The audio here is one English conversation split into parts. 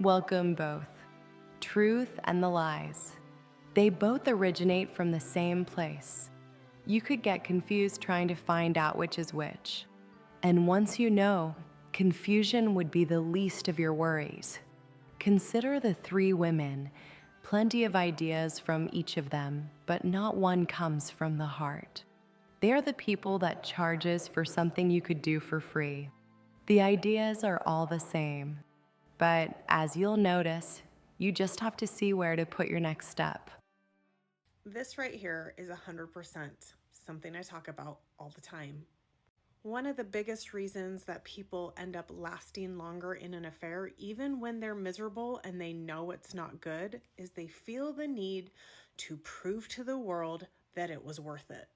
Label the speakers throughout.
Speaker 1: Welcome both. Truth and the lies. They both originate from the same place. You could get confused trying to find out which is which. And once you know, confusion would be the least of your worries. Consider the three women. Plenty of ideas from each of them, but not one comes from the heart. They are the people that charges for something you could do for free. The ideas are all the same, but as you'll notice, you just have to see where to put your next step.
Speaker 2: This right here is 100% something I talk about all the time. One of the biggest reasons that people end up lasting longer in an affair, even when they're miserable and they know it's not good, is they feel the need to prove to the world that it was worth it.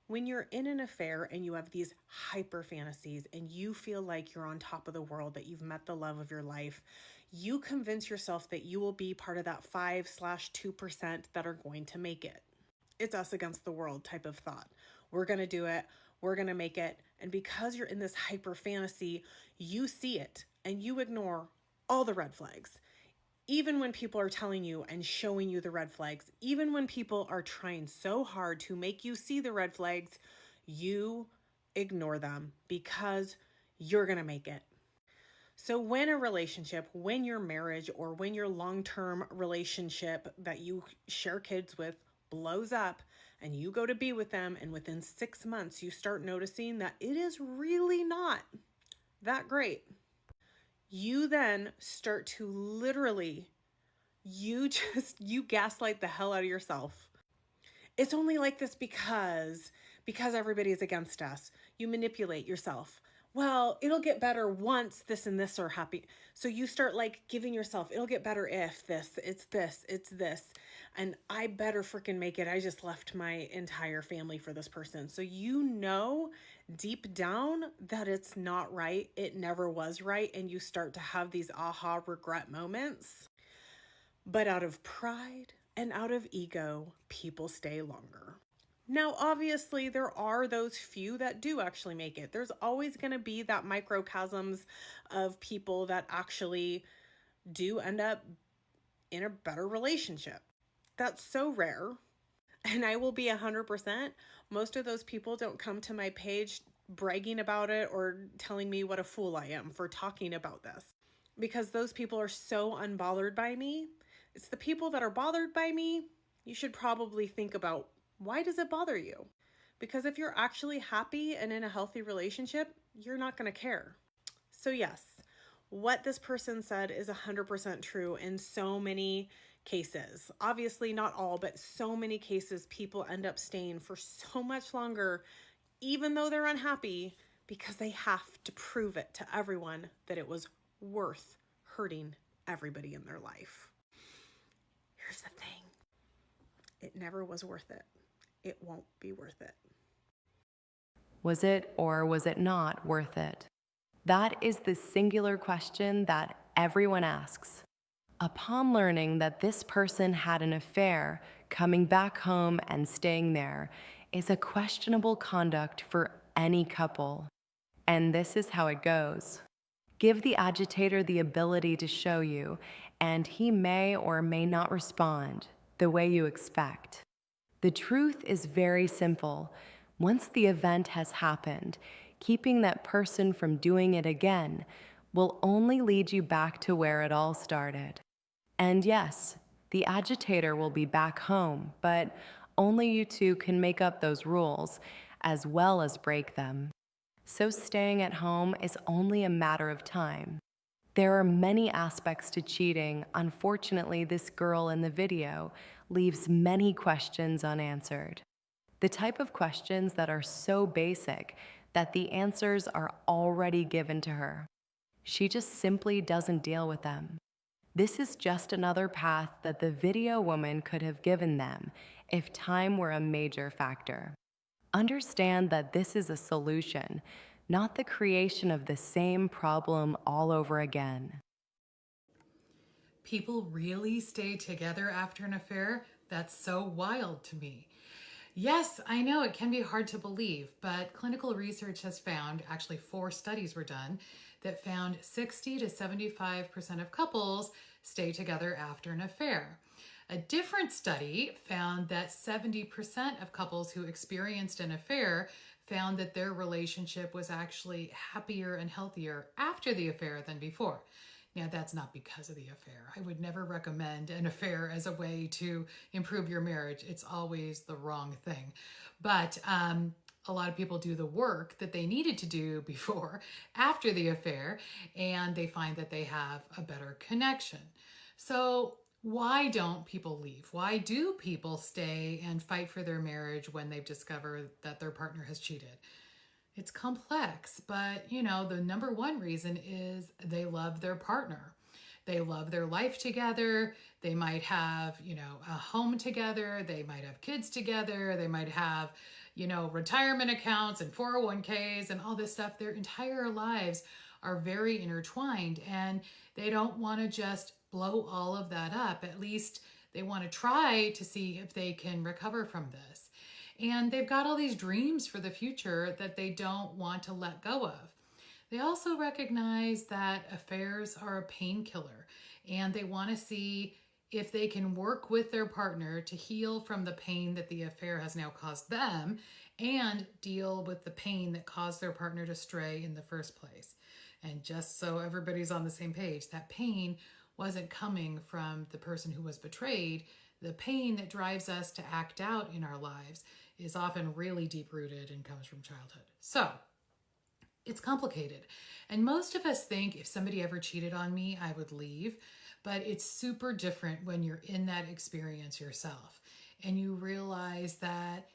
Speaker 2: When you're in an affair and you have these hyper fantasies and you feel like you're on top of the world, that you've met the love of your life, you convince yourself that you will be part of that 5/2% that are going to make it. It's us against the world type of thought. We're going to do it. We're going to make it. And because you're in this hyper fantasy, you see it and you ignore all the red flags. Even when people are telling you and showing you the red flags, even when people are trying so hard to make you see the red flags, you ignore them because you're going to make it. So when a relationship, when your marriage, or when your long-term relationship that you share kids with blows up and you go to be with them, and within 6 months you start noticing that it is really not that great, you then start to literally, you gaslight the hell out of yourself. It's only like this because everybody is against us. You manipulate yourself. Well, it'll get better once this and this are happy. So you start like giving yourself, it'll get better if this, it's this. And I better freaking make it. I just left my entire family for this person. So you know deep down that it's not right. It never was right. And you start to have these aha regret moments. But out of pride and out of ego, people stay longer. Now, obviously, there are those few that do actually make it. There's always going to be that microcosms of people that actually do end up in a better relationship. That's so rare. And I will be 100%. Most of those people don't come to my page bragging about it or telling me what a fool I am for talking about this, because those people are so unbothered by me. It's the people that are bothered by me. You should probably think about, why does it bother you? Because if you're actually happy and in a healthy relationship, you're not going to care. So yes, what this person said is 100% true in so many cases. Obviously not all, but so many cases people end up staying for so much longer, even though they're unhappy, because they have to prove it to everyone that it was worth hurting everybody in their life. Here's the thing. It never was worth it. It won't be worth it.
Speaker 1: Was it or was it not worth it? That is the singular question that everyone asks. Upon learning that this person had an affair, coming back home and staying there is a questionable conduct for any couple. And this is how it goes. Give the agitator the ability to show you, and he may or may not respond the way you expect. The truth is very simple. Once the event has happened, keeping that person from doing it again will only lead you back to where it all started. And yes, the agitator will be back home, but only you two can make up those rules as well as break them. So staying at home is only a matter of time. There are many aspects to cheating. Unfortunately, this girl in the video leaves many questions unanswered. The type of questions that are so basic that the answers are already given to her. She just simply doesn't deal with them. This is just another path that the video woman could have given them if time were a major factor. Understand that this is a solution, not the creation of the same problem all over again.
Speaker 3: People really stay together after an affair? That's so wild to me. Yes, I know it can be hard to believe, but clinical research has found, actually 4 studies were done, that found 60 to 75% of couples stay together after an affair. A different study found that 70% of couples who experienced an affair found that their relationship was actually happier and healthier after the affair than before. Now, that's not because of the affair. I would never recommend an affair as a way to improve your marriage. It's always the wrong thing. But a lot of people do the work that they needed to do before, after the affair, and they find that they have a better connection. So why don't people leave? Why do people stay and fight for their marriage when they've discovered that their partner has cheated? It's complex, but the number one reason is they love their partner. They love their life together. They might have, a home together. They might have kids together. They might have, retirement accounts and 401ks and all this stuff. Their entire lives are very intertwined, and they don't want to just blow all of that up. At least they want to try to see if they can recover from this. And they've got all these dreams for the future that they don't want to let go of. They also recognize that affairs are a painkiller, and they want to see if they can work with their partner to heal from the pain that the affair has now caused them and deal with the pain that caused their partner to stray in the first place. And just so everybody's on the same page, that pain wasn't coming from the person who was betrayed. The pain that drives us to act out in our lives is often really deep-rooted and comes from childhood. So it's complicated. And most of us think if somebody ever cheated on me, I would leave. But it's super different when you're in that experience yourself and you realize that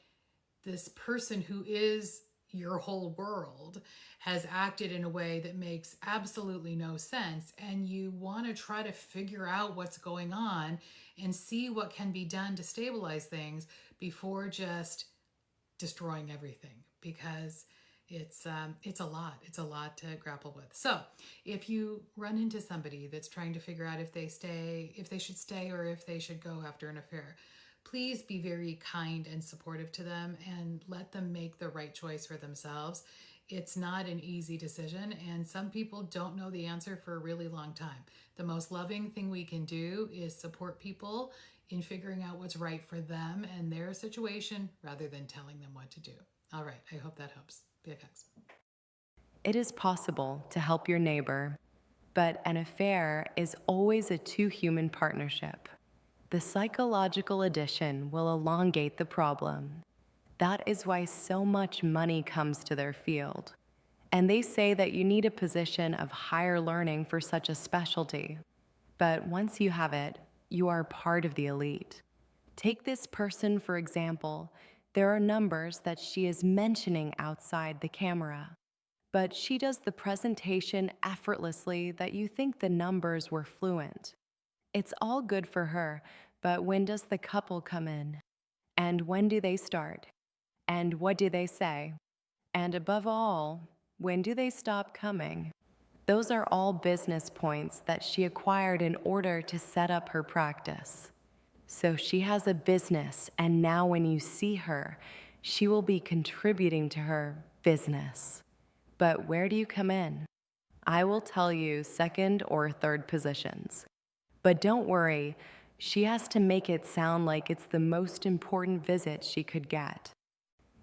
Speaker 3: this person who is your whole world has acted in a way that makes absolutely no sense, and you want to try to figure out what's going on and see what can be done to stabilize things before just destroying everything, because it's a lot. It's a lot to grapple with. So if you run into somebody that's trying to figure out if they should stay or if they should go after an affair, please be very kind and supportive to them and let them make the right choice for themselves. It's not an easy decision, and some people don't know the answer for a really long time. The most loving thing we can do is support people in figuring out what's right for them and their situation rather than telling them what to do. All right, I hope that helps. BFX.
Speaker 1: It is possible to help your neighbor, but an affair is always a two-human partnership. The psychological addition will elongate the problem. That is why so much money comes to their field. And they say that you need a position of higher learning for such a specialty. But once you have it, you are part of the elite. Take this person, for example. There are numbers that she is mentioning outside the camera, but she does the presentation effortlessly that you think the numbers were fluent. It's all good for her, but when does the couple come in? And when do they start? And what do they say? And above all, when do they stop coming? Those are all business points that she acquired in order to set up her practice. So she has a business, and now when you see her, she will be contributing to her business. But where do you come in? I will tell you second or third positions. But don't worry, she has to make it sound like it's the most important visit she could get.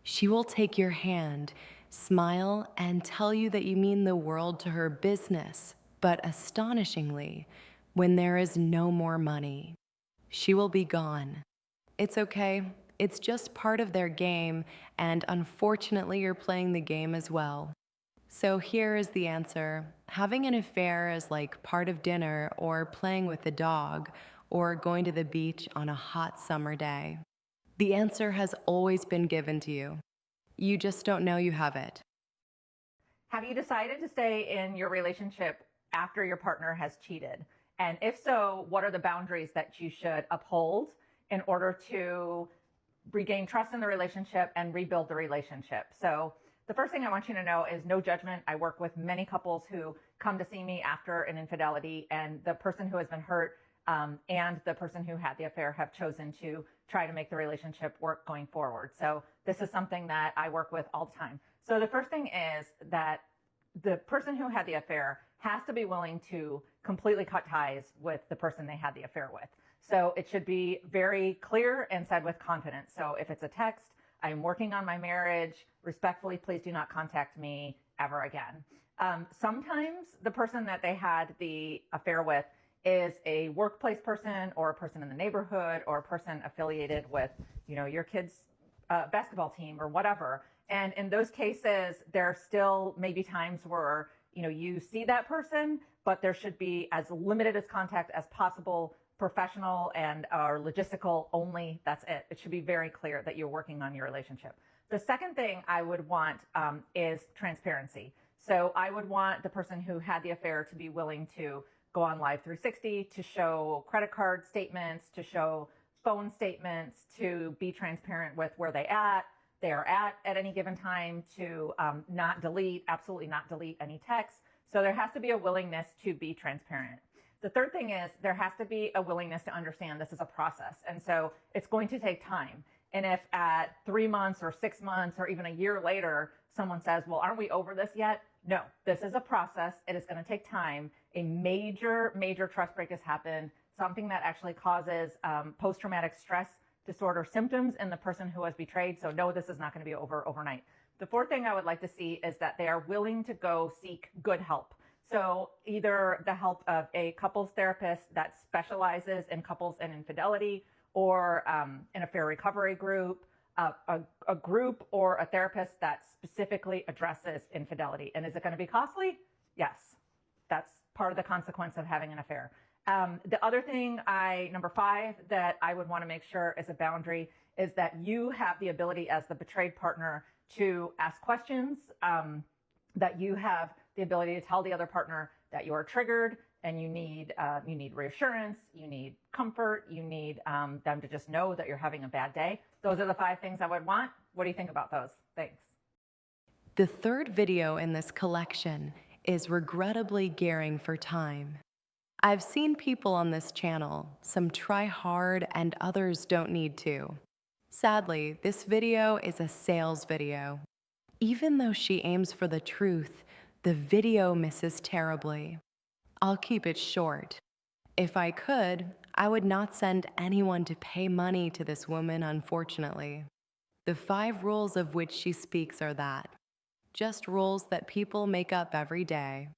Speaker 1: She will take your hand, smile, and tell you that you mean the world to her business, but astonishingly, when there is no more money, she will be gone. It's okay. It's just part of their game, and unfortunately, you're playing the game as well. So here is the answer. Having an affair is like part of dinner or playing with the dog or going to the beach on a hot summer day. The answer has always been given to you. You just don't know you have it.
Speaker 4: Have you decided to stay in your relationship after your partner has cheated? And if so, what are the boundaries that you should uphold in order to regain trust in the relationship and rebuild the relationship? So the first thing I want you to know is no judgment. I work with many couples who come to see me after an infidelity, and the person who has been hurt and the person who had the affair have chosen to try to make the relationship work going forward. So this is something that I work with all the time. So the first thing is that the person who had the affair has to be willing to completely cut ties with the person they had the affair with. So it should be very clear and said with confidence. So if it's a text, I'm working on my marriage, respectfully, please do not contact me ever again. Sometimes the person that they had the affair with is a workplace person or a person in the neighborhood or a person affiliated with, your kid's basketball team or whatever. And in those cases, there are still maybe times where, you see that person, but there should be as limited as contact as possible, professional and or logistical only. That's it. It should be very clear that you're working on your relationship. The second thing I would want is transparency. So I would want the person who had the affair to be willing to go on Live 360, to show credit card statements, to show phone statements, to be transparent with where they are at any given time, to absolutely not delete any texts. So there has to be a willingness to be transparent. The third thing is there has to be a willingness to understand this is a process. And so it's going to take time. And if at 3 months or 6 months or even a year later, someone says, well, aren't we over this yet? No, this is a process. It is going to take time. A major, major trust break has happened, something that actually causes post-traumatic stress disorder symptoms in the person who was betrayed. So no, this is not going to be over overnight. The fourth thing I would like to see is that they are willing to go seek good help. So either the help of a couples therapist that specializes in couples and infidelity, or an affair recovery group, a group or a therapist that specifically addresses infidelity. And is it going to be costly? Yes, that's part of the consequence of having an affair. The other thing, number 5, that I would want to make sure is a boundary is that you have the ability as the betrayed partner to ask questions, that you have the ability to tell the other partner that you are triggered and you need reassurance, you need comfort, you need them to just know that you're having a bad day. Those are the 5 things I would want. What do you think about those? Thanks.
Speaker 1: The third video in this collection is regrettably gearing for time. I've seen people on this channel, some try hard and others don't need to. Sadly, this video is a sales video. Even though she aims for the truth, the video misses terribly. I'll keep it short. If I could, I would not send anyone to pay money to this woman, unfortunately. The 5 rules of which she speaks are that. Just rules that people make up every day.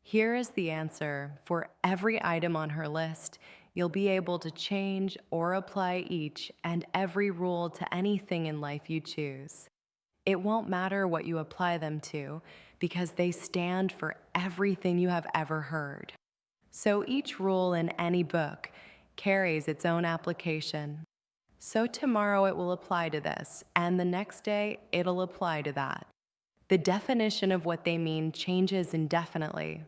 Speaker 1: Here is the answer. For every item on her list, you'll be able to change or apply each and every rule to anything in life you choose. It won't matter what you apply them to, because they stand for everything you have ever heard. So each rule in any book carries its own application. So tomorrow it will apply to this, and the next day it'll apply to that. The definition of what they mean changes indefinitely.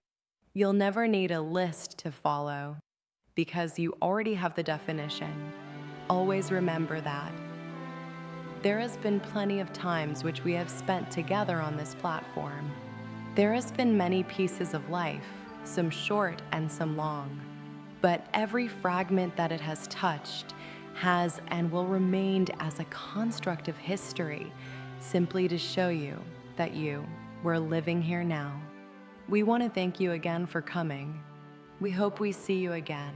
Speaker 1: You'll never need a list to follow, because you already have the definition. Always remember that. There has been plenty of times which we have spent together on this platform. There has been many pieces of life, some short and some long. But every fragment that it has touched has and will remain as a construct of history, simply to show you that we're living here now. We want to thank you again for coming. We hope we see you again.